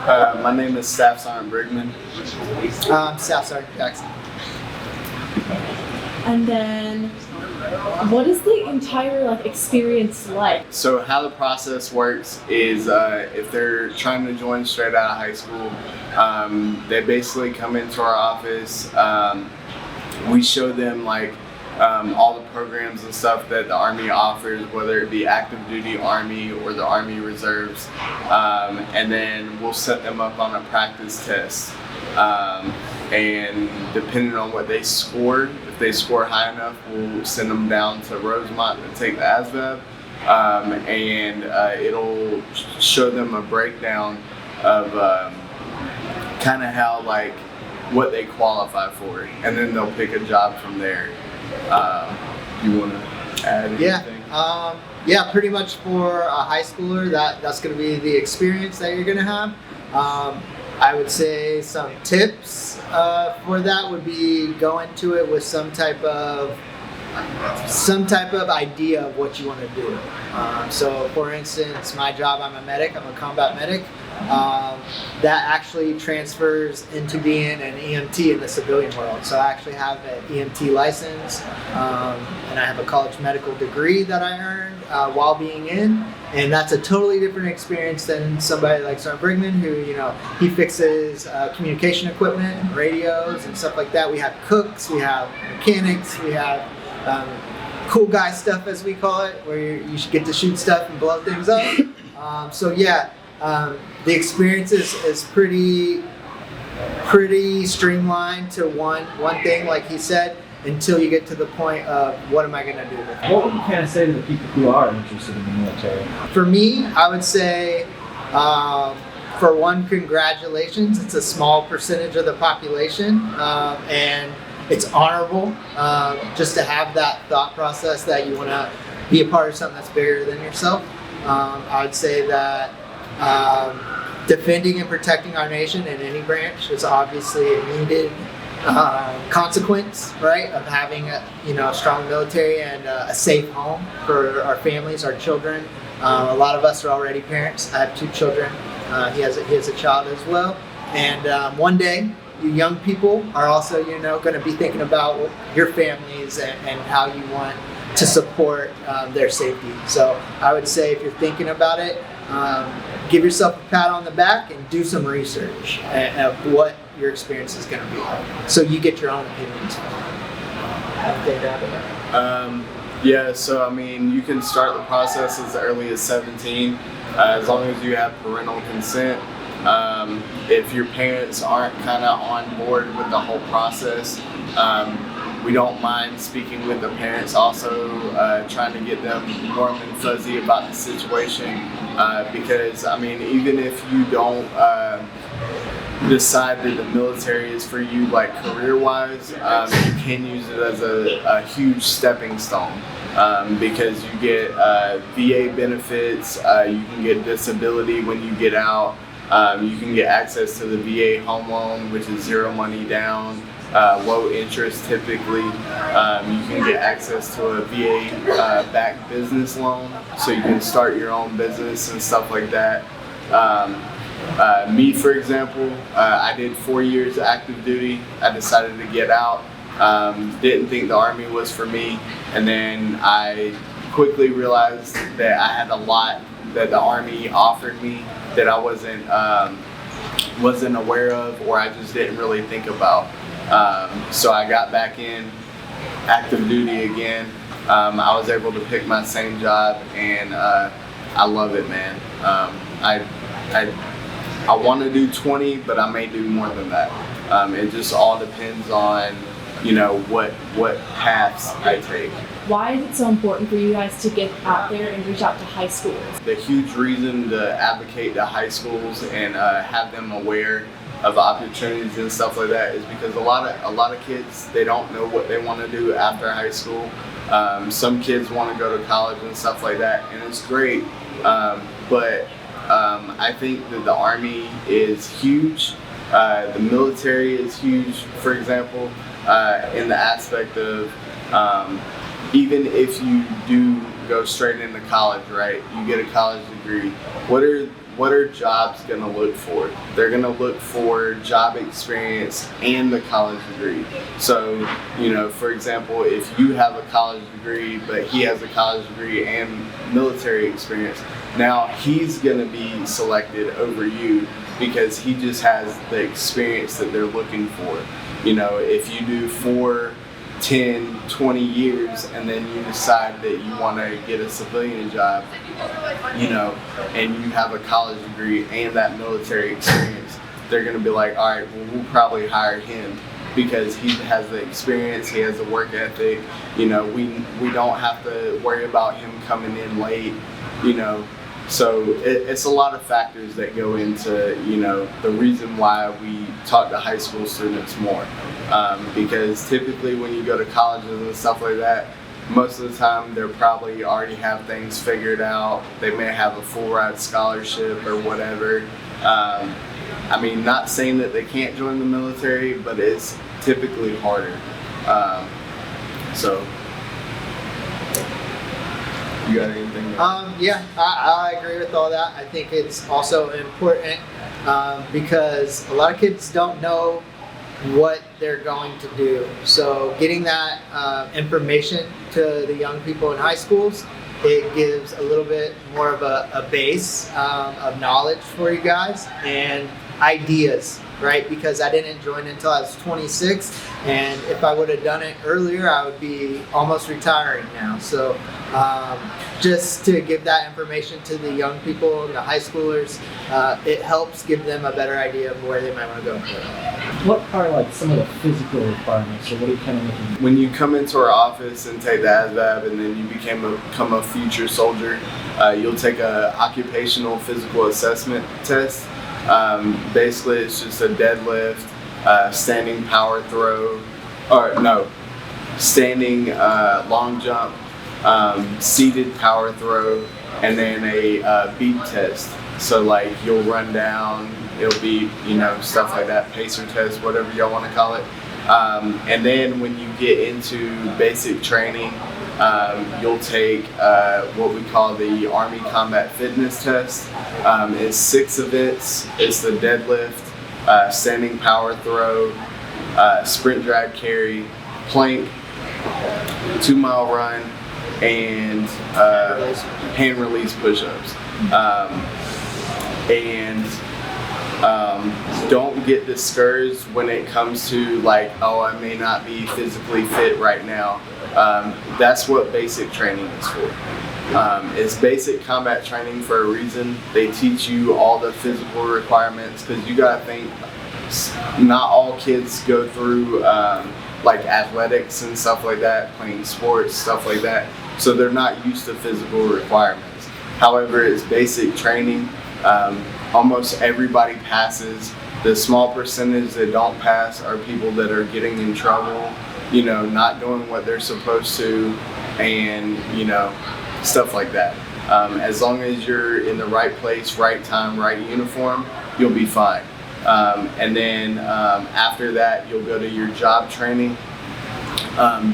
My name is Staff Sergeant Brigman. Staff Sergeant Jackson. And then, what is the entire experience like? So how the process works is if they're trying to join straight out of high school, they basically come into our office. We show them all the programs and stuff that the Army offers, whether it be active duty Army or the Army Reserves, and then we'll set them up on a practice test. And depending on what they scored, if they score high enough, we'll send them down to Rosemont to take the ASVAB, and it'll show them a breakdown of kind of how what they qualify for, and then they'll pick a job from there. You want to add anything? Yeah, pretty much for a high schooler, that's going to be the experience that you're going to have. I would say some tips for that would be go into it with some type of idea of what you want to do. So for instance, my job, I'm a medic, I'm a combat medic. That actually transfers into being an EMT in the civilian world. So I actually have an EMT license, and I have a college medical degree that I earned while being in. And that's a totally different experience than somebody like Sergeant Brigman, who, he fixes communication equipment, radios, and stuff like that. We have cooks, we have mechanics, we have cool guy stuff, as we call it, where you should get to shoot stuff and blow things up. The experience is pretty streamlined to one thing, like he said, until you get to the point of what am I going to do with it. What would you kind of say to the people who are interested in the military? For me, I would say, for one, congratulations. It's a small percentage of the population, and it's honorable just to have that thought process that you want to be a part of something that's bigger than yourself. I would say that defending and protecting our nation in any branch is obviously a needed consequence, right, of having a strong military and a safe home for our families, our children. A lot of us are already parents. I have 2 children. He has a child as well. And one day, you young people are also, going to be thinking about your families and how you want to support their safety. So I would say if you're thinking about it, give yourself a pat on the back and do some research of what your experience is going to be like, so you get your own opinions. Yeah, so you can start the process as early as 17, as long as you have parental consent. If your parents aren't kind of on board with the whole process, we don't mind speaking with the parents also, trying to get them warm and fuzzy about the situation, because even if you don't decide that the military is for you career-wise, you can use it as a huge stepping stone, because you get VA benefits, you can get disability when you get out, you can get access to the VA home loan, which is 0 money down, low interest typically. You can get access to a VA backed business loan, so you can start your own business and stuff like that. Me, for example, I did 4 years active duty. I decided to get out. Didn't think the Army was for me, and then I quickly realized that I had a lot that the Army offered me that I wasn't aware of, or I just didn't really think about. So I got back in active duty again. I was able to pick my same job, and I love it, man. I want to do 20, but I may do more than that. It just all depends on, what paths I take. Why is it so important for you guys to get out there and reach out to high schools? The huge reason to advocate to high schools and have them aware of opportunities and stuff like that is because a lot of kids, they don't know what they want to do after high school. Some kids want to go to college and stuff like that, and it's great, but I think that the Army is huge. The military is huge, for example, in the aspect of even if you do go straight into college, right? You get a college degree. What are what are jobs going to look for? They're going to look for job experience and the college degree. So, for example, if you have a college degree, but he has a college degree and military experience, now he's going to be selected over you because he just has the experience that they're looking for. If you do 4, 10, 20 years and then you decide that you want to get a civilian job, and you have a college degree and that military experience, they're going to be like, all right, well, we'll probably hire him because he has the experience, he has the work ethic, we don't have to worry about him coming in late, So it's a lot of factors that go into, the reason why we talk to high school students more. Because typically when you go to colleges and stuff like that, most of the time they'll probably already have things figured out. They may have a full ride scholarship or whatever. Not saying that they can't join the military, but it's typically harder. You got anything? Yeah, I agree with all that. I think it's also important because a lot of kids don't know what they're going to do. So getting that information to the young people in high schools, it gives a little bit more of a base of knowledge for you guys and ideas, right? Because I didn't join until I was 26, and if I would have done it earlier, I would be almost retiring now. So just to give that information to the young people and the high schoolers, it helps give them a better idea of where they might want to go. What are like some of the physical requirements, or what are you kind of looking? When you come into our office and take the ASVAB and then you become a future soldier, you'll take a occupational physical assessment test. Basically, it's just a deadlift, standing power throw, standing long jump, seated power throw, and then a beat test. So like you'll run down, it'll be, stuff like that, pacer test, whatever y'all want to call it. And then when you get into basic training, you'll take what we call the Army Combat Fitness Test. It's 6 events. It's the deadlift, standing power throw, sprint drag carry, plank, 2-mile run, and hand release push-ups. Don't get discouraged when it comes to like, oh, I may not be physically fit right now. That's what basic training is for. It's basic combat training for a reason. They teach you all the physical requirements because you gotta think, not all kids go through like athletics and stuff like that, playing sports, stuff like that. So they're not used to physical requirements. However, it's basic training. Almost everybody passes. The small percentage that don't pass are people that are getting in trouble, not doing what they're supposed to, and, stuff like that. As long as you're in the right place, right time, right uniform, you'll be fine. And then after that, you'll go to your job training.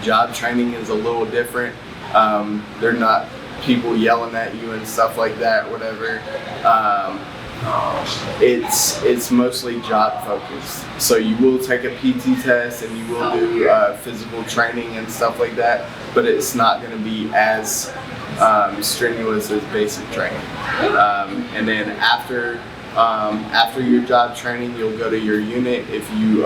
Job training is a little different. They're not people yelling at you and stuff like that, whatever. It's mostly job focused. So you will take a PT test and you will do physical training and stuff like that, but it's not going to be as strenuous as basic training. And then after your job training, you'll go to your unit if you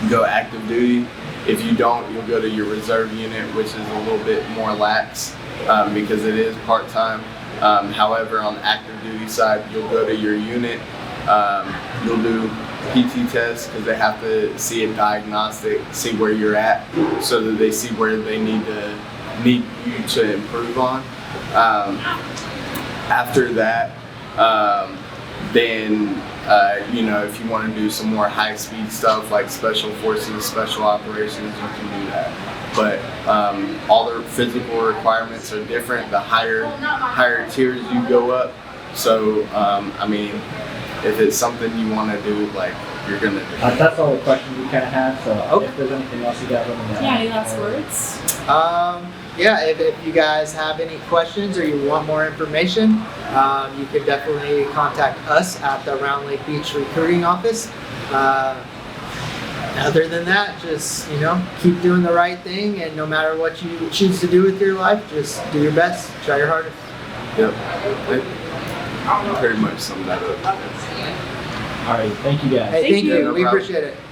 go active duty. If you don't, you'll go to your reserve unit, which is a little bit more lax because it is part-time. However, on the active duty side, you'll go to your unit, you'll do PT tests because they have to see a diagnostic, see where you're at, so that they see where they need you to improve on. After that, then if you want to do some more high-speed stuff like special forces, special operations, you can do that. But all the physical requirements are different. The higher tiers you go up. So if it's something you want to do, like, you're gonna do. That's all the questions we kind of have. So if there's anything else you got, let me know. Yeah, any last words? yeah, if you guys have any questions or you want more information, you can definitely contact us at the Round Lake Beach Recruiting Office. Other than that, just, keep doing the right thing, and no matter what you choose to do with your life, just do your best, try your hardest. Yep. It pretty much summed that up. All right, thank you guys. Hey, thank Thank you. you. We No problem. appreciate it.